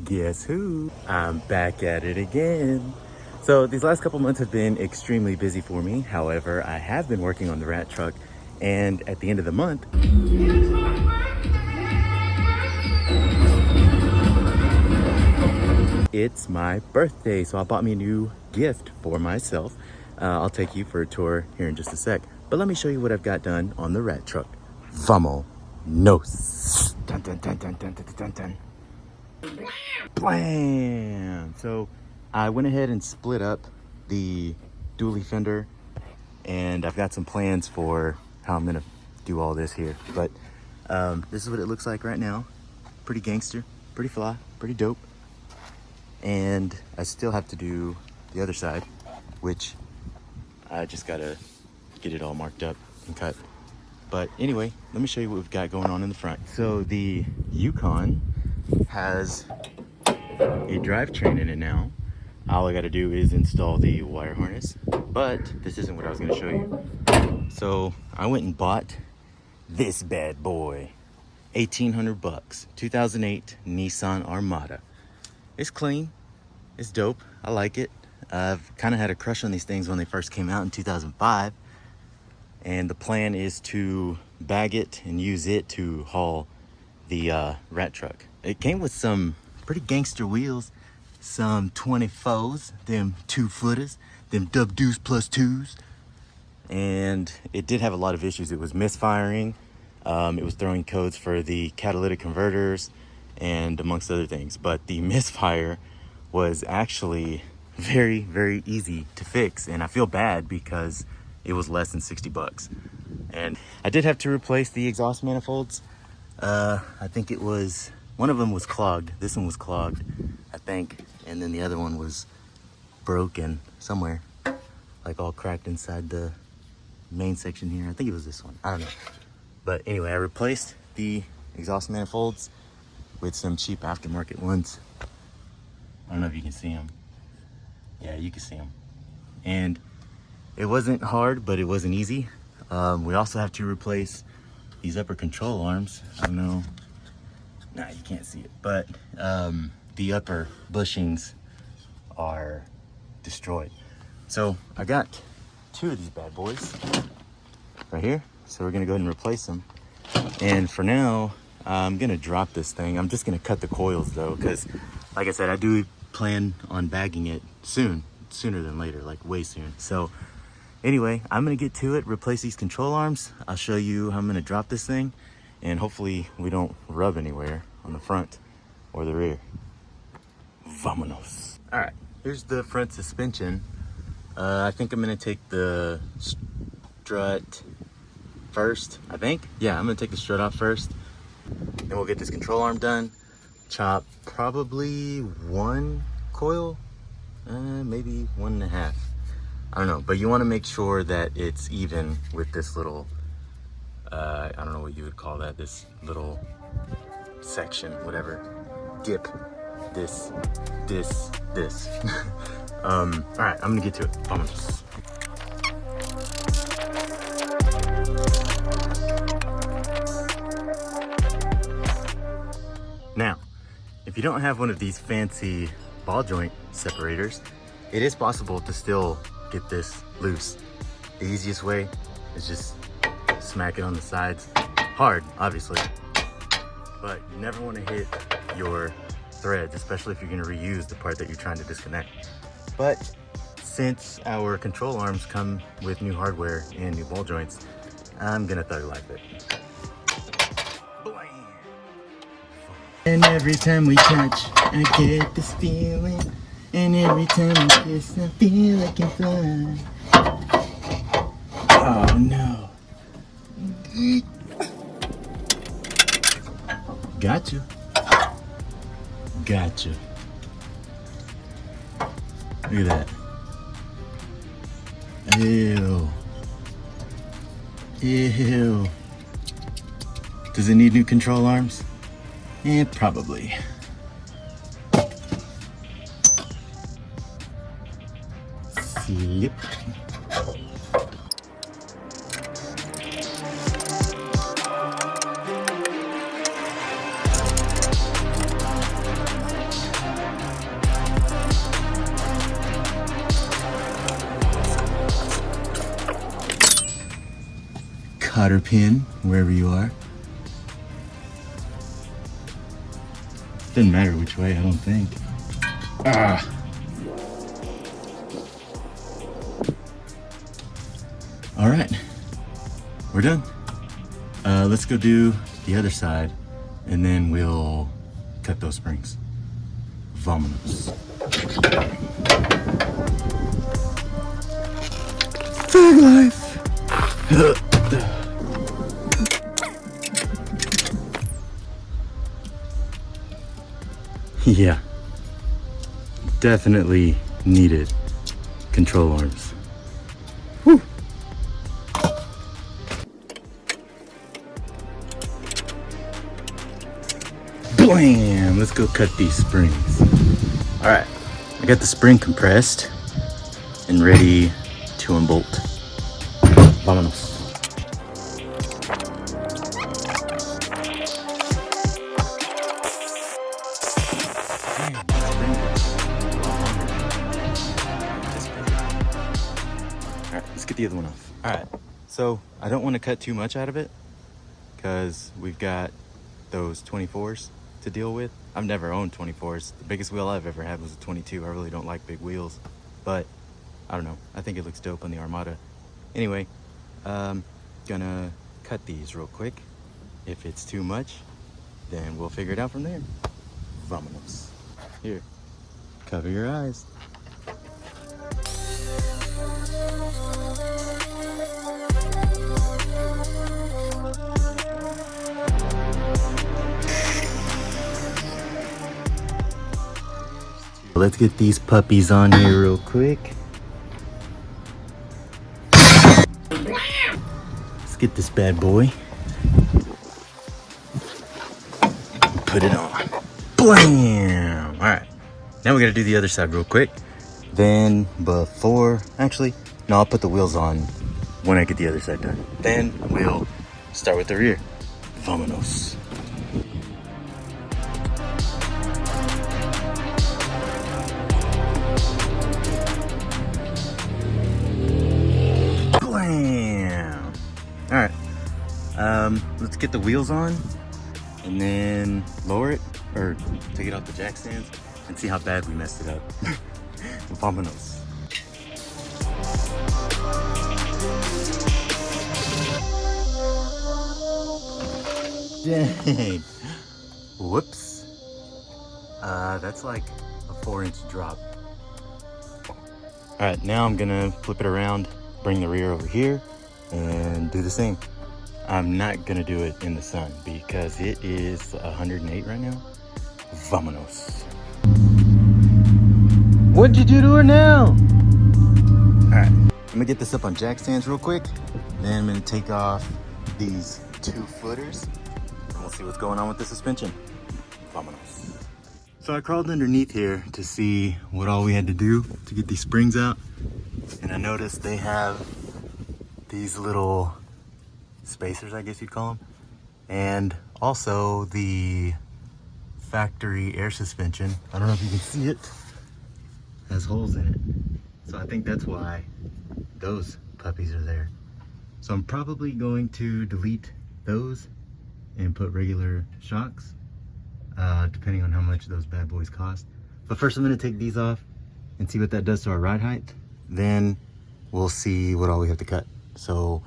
Guess who? I'm back at it again. So these last couple months have been extremely busy for me. However, I have been working on the rat truck, and at the end of the month, it's my birthday. So I bought me a new gift for myself. I'll take you for a tour here in just a sec. But let me show you what I've got done on the rat truck. Vamonos. Dun, dun, dun, dun, dun, dun, dun, dun. Blam! So I went ahead and split up the dually fender, and I've got some plans for how I'm gonna do all this here. But this is what it looks like right now. Pretty gangster, pretty fly, pretty dope. And I still have to do the other side, which I just gotta get it all marked up and cut. But anyway, let me show you what we've got going on in the front. So the Yukon has a drivetrain in it now. All I gotta do is install the wire harness, but this isn't what I was gonna show you. So I went and bought this bad boy, 1,800 bucks, 2008 Nissan Armada. It's clean, it's dope, I like it. I've kind of had a crush on these things when they first came out in 2005. And the plan is to bag it and use it to haul the rat truck. It came with some pretty gangster wheels, some 24s, them 2-footers, them dub deuce plus 2s. And it did have a lot of issues. It was misfiring. It was throwing codes for the catalytic converters and amongst other things. But the misfire was actually very, very easy to fix. And I feel bad because it was less than 60 bucks. And I did have to replace the exhaust manifolds. I think it was, one of them was clogged. This one was clogged, I think. And then the other one was broken somewhere, like all cracked inside the main section here. I think it was this one, I don't know. But anyway, I replaced the exhaust manifolds with some cheap aftermarket ones. I don't know if you can see them. Yeah, you can see them. And it wasn't hard, but it wasn't easy. We also have to replace these upper control arms. I don't know. Nah, you can't see it. But the upper bushings are destroyed. So I got 2 of these bad boys right here. So we're gonna go ahead and replace them. And for now, I'm gonna drop this thing. I'm just gonna cut the coils though, because like I said, I do plan on bagging it soon, sooner than later, like way soon. So anyway, I'm gonna get to it, replace these control arms. I'll show you how I'm gonna drop this thing, and hopefully we don't rub anywhere on the front or the rear. Vamonos. All right, here's the front suspension. I think I'm gonna take the strut first, I think. Yeah, I'm gonna take the strut off first. Then we'll get this control arm done. Chop probably 1 coil, maybe 1.5. I don't know, but you want to make sure that it's even with this little, I don't know what you would call that, this little section, whatever, dip, this. All right, I'm gonna get to it. Vamos. Now, if you don't have one of these fancy ball joint separators, it is possible to still get this loose. The easiest way is just smack it on the sides. Hard, obviously, but you never want to hit your threads, especially if you're going to reuse the part that you're trying to disconnect. But since our control arms come with new hardware and new ball joints, I'm gonna thug life it. And every time we touch, I get this feeling. And every time we kiss, I feel I can fly. Oh no. Gotcha. Gotcha. Look at that. Ew. Ew. Does it need new control arms? Eh, probably. Yep. cotter pin, wherever you are. Doesn't matter which way, I don't think. Ah! All right, we're done. Let's go do the other side, and then we'll cut those springs. Vámonos. Fag life! Yeah, definitely needed control arms. Whew. Blam! Let's go cut these springs. All right, I got the spring compressed and ready to unbolt. Vámonos. All right, let's get the other one off. All right, so I don't want to cut too much out of it because we've got those 24s to deal with. I've never owned 24s. The biggest wheel I've ever had was a 22. I really don't like big wheels, but I don't know. I think it looks dope on the Armada. Anyway, gonna cut these real quick. If it's too much, then we'll figure it out from there. Vámonos. Here, cover your eyes. Let's get these puppies on here real quick. Let's get this bad boy. Put it on. Blam! Alright. Now we gotta do the other side real quick. Then actually, no, I'll put the wheels on when I get the other side done. Then we'll start with the rear. Vámonos. Blam! Alright. Let's get the wheels on and then lower it or take it off the jack stands and see how bad we messed it up. Vámonos. Dang. Whoops. That's like a 4-inch drop. All right, now I'm gonna flip it around, bring the rear over here, and do the same. I'm not gonna do it in the sun because it is 108 right now. Vámonos. What'd you do to her now? All right, I'm gonna get this up on jack stands real quick. Then I'm gonna take off these 2 footers and we'll see what's going on with the suspension. Vámonos. So I crawled underneath here to see what all we had to do to get these springs out. And I noticed they have these little spacers, I guess you'd call them. And also the factory air suspension. I don't know if you can see it. Has holes in it. So I think that's why those puppies are there. So I'm probably going to delete those and put regular shocks, depending on how much those bad boys cost. But first I'm gonna take these off and see what that does to our ride height. Then we'll see what all we have to cut. So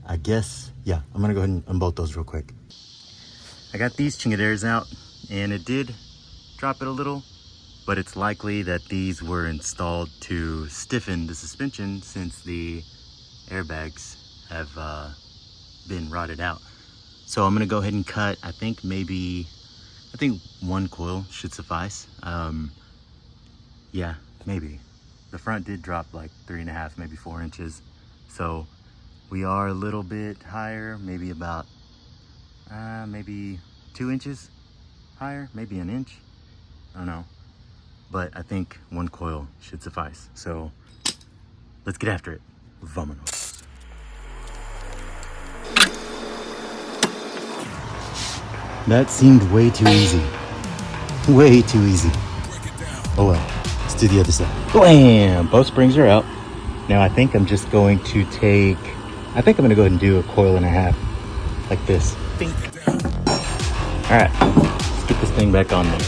I guess, yeah, I'm gonna go ahead and unbolt those real quick. I got these chingaderas out and it did drop it a little, but it's likely that these were installed to stiffen the suspension since the airbags have been rotted out. So I'm gonna go ahead and cut, I think 1 coil should suffice. Yeah, maybe. The front did drop like 3.5, maybe 4 inches. So we are a little bit higher, maybe about, maybe 2 inches higher, maybe an inch, I don't know. But I think 1 coil should suffice. So let's get after it. Vámonos. That seemed way too easy. Way too easy. Oh well, let's do the other side. Blam! Both springs are out. Now I think I'm just going to take I think I'm gonna go ahead and do a coil and a half, like this. Bing. All right, let's get this thing back on there.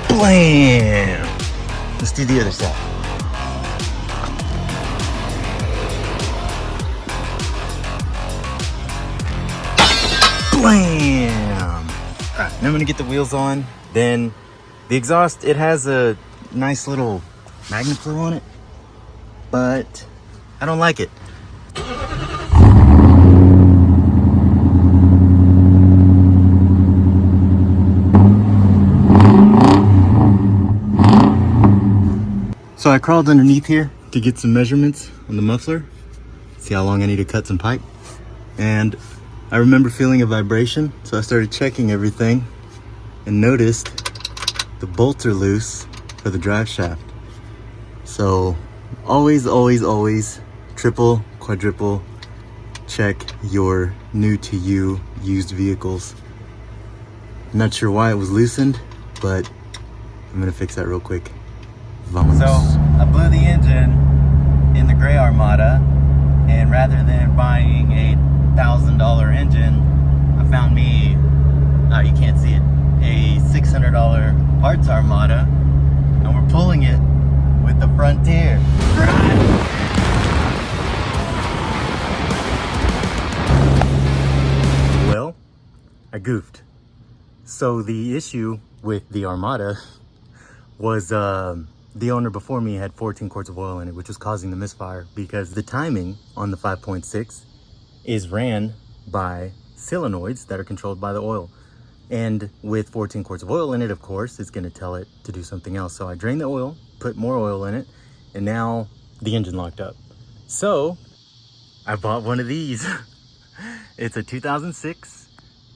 Blam! Let's do the other side. Blam! All right, now I'm gonna get the wheels on. Then the exhaust, it has a nice little magnet flow on it, but I don't like it. So I crawled underneath here to get some measurements on the muffler, see how long I need to cut some pipe. And I remember feeling a vibration, so I started checking everything and noticed the bolts are loose for the drive shaft. So always, always, always triple, quadruple check your new to you used vehicles. I'm not sure why it was loosened, but I'm gonna fix that real quick. Vamos. So I blew the engine in the gray Armada, and rather than buying a $1,000 engine, I found me, you can't see it, a $600 parts Armada, and we're pulling it with the Frontier. Well, I goofed. So the issue with the Armada was the owner before me had 14 quarts of oil in it, which was causing the misfire because the timing on the 5.6 is ran by solenoids that are controlled by the oil. And with 14 quarts of oil in it, of course, it's gonna tell it to do something else. So I drained the oil, put more oil in it, and now the engine locked up. So I bought one of these. It's a 2006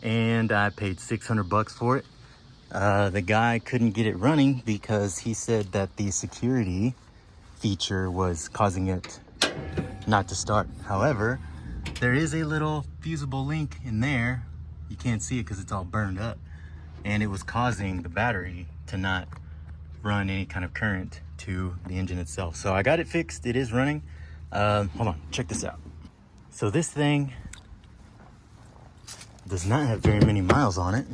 and I paid 600 bucks for it. The guy couldn't get it running because he said that the security feature was causing it not to start. However, there is a little fusible link in there. You can't see it because it's all burned up, and it was causing the battery to not run any kind of current to the engine itself. So I got it fixed. It is running. Hold on, check this out. So this thing does not have very many miles on it.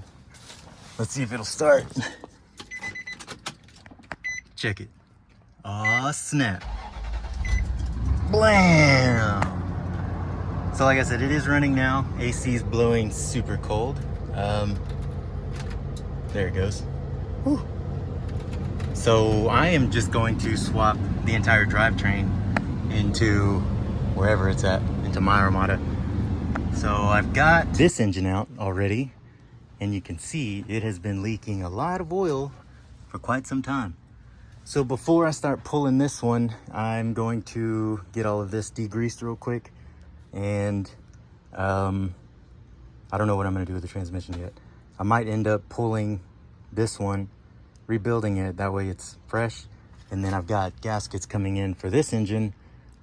Let's see if it'll start. Check it. Aw, snap. Blam! So like I said, it is running now. AC is blowing super cold. There it goes. Whew. So I am just going to swap the entire drivetrain into wherever it's at, into my Armada. So I've got this engine out already, and you can see it has been leaking a lot of oil for quite some time. So before I start pulling this one, I'm going to get all of this degreased real quick. And I don't know what I'm gonna do with the transmission yet. I might end up pulling this one, rebuilding it, that way it's fresh. And then I've got gaskets coming in for this engine,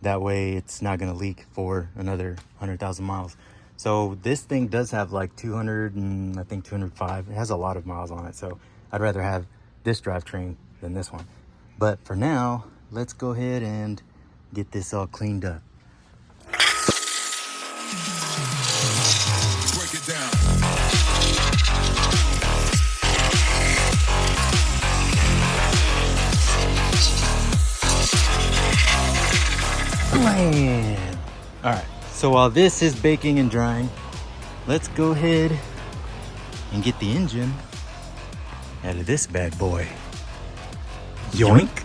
that way it's not gonna leak for another 100,000 miles. So this thing does have like 200 and I think 205. It has a lot of miles on it. So I'd rather have this drivetrain than this one. But for now, let's go ahead and get this all cleaned up. Break it down. Blam! All right, so while this is baking and drying, let's go ahead and get the engine out of this bad boy. Yoink!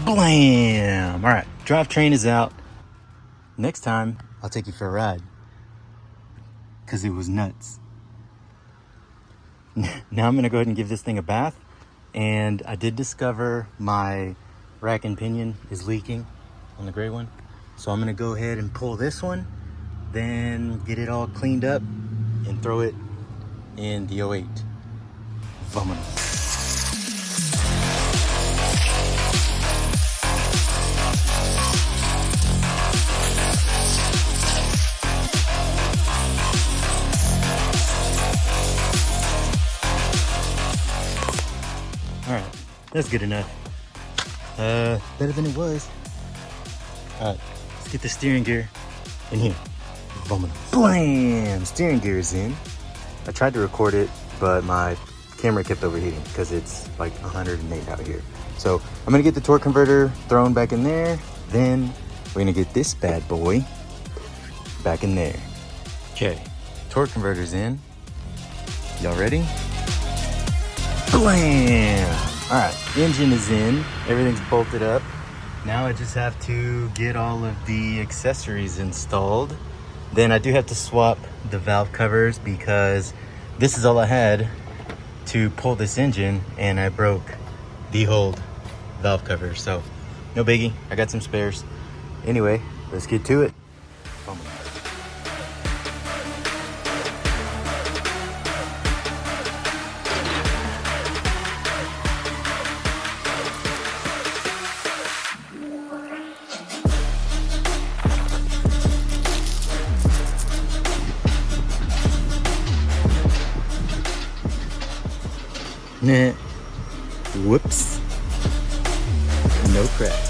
Blam! All right, drivetrain is out. Next time, I'll take you for a ride, because it was nuts. Now I'm gonna go ahead and give this thing a bath, and I did discover my rack and pinion is leaking on the gray one. So I'm gonna go ahead and pull this one, then get it all cleaned up and throw it in the 08. Vámonos. All right, that's good enough. Better than it was. All right, let's get the steering gear in here. Blam! Steering gear is in. I tried to record it, but my camera kept overheating because it's like 108 out here. So I'm gonna get the torque converter thrown back in there. Then we're gonna get this bad boy back in there. Okay, torque converter's in. Y'all ready? Blam! All right, engine is in. Everything's bolted up. Now I just have to get all of the accessories installed. Then I do have to swap the valve covers because this is all I had to pull this engine, and I broke the old valve cover. So no biggie, I got some spares. Anyway, let's get to it. Nah. Whoops. No cracks.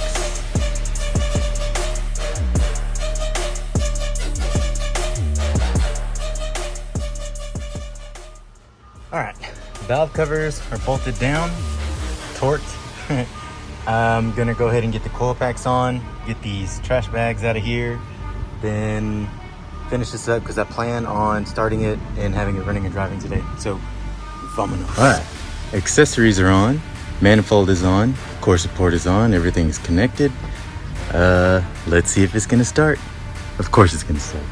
All right, valve covers are bolted down, torqued. I'm gonna go ahead and get the coil packs on, get these trash bags out of here, then finish this up because I plan on starting it and having it running and driving today. So, vámonos. All right, accessories are on, manifold is on, core support is on, everything's connected. Let's see if it's gonna start. Of course it's gonna start.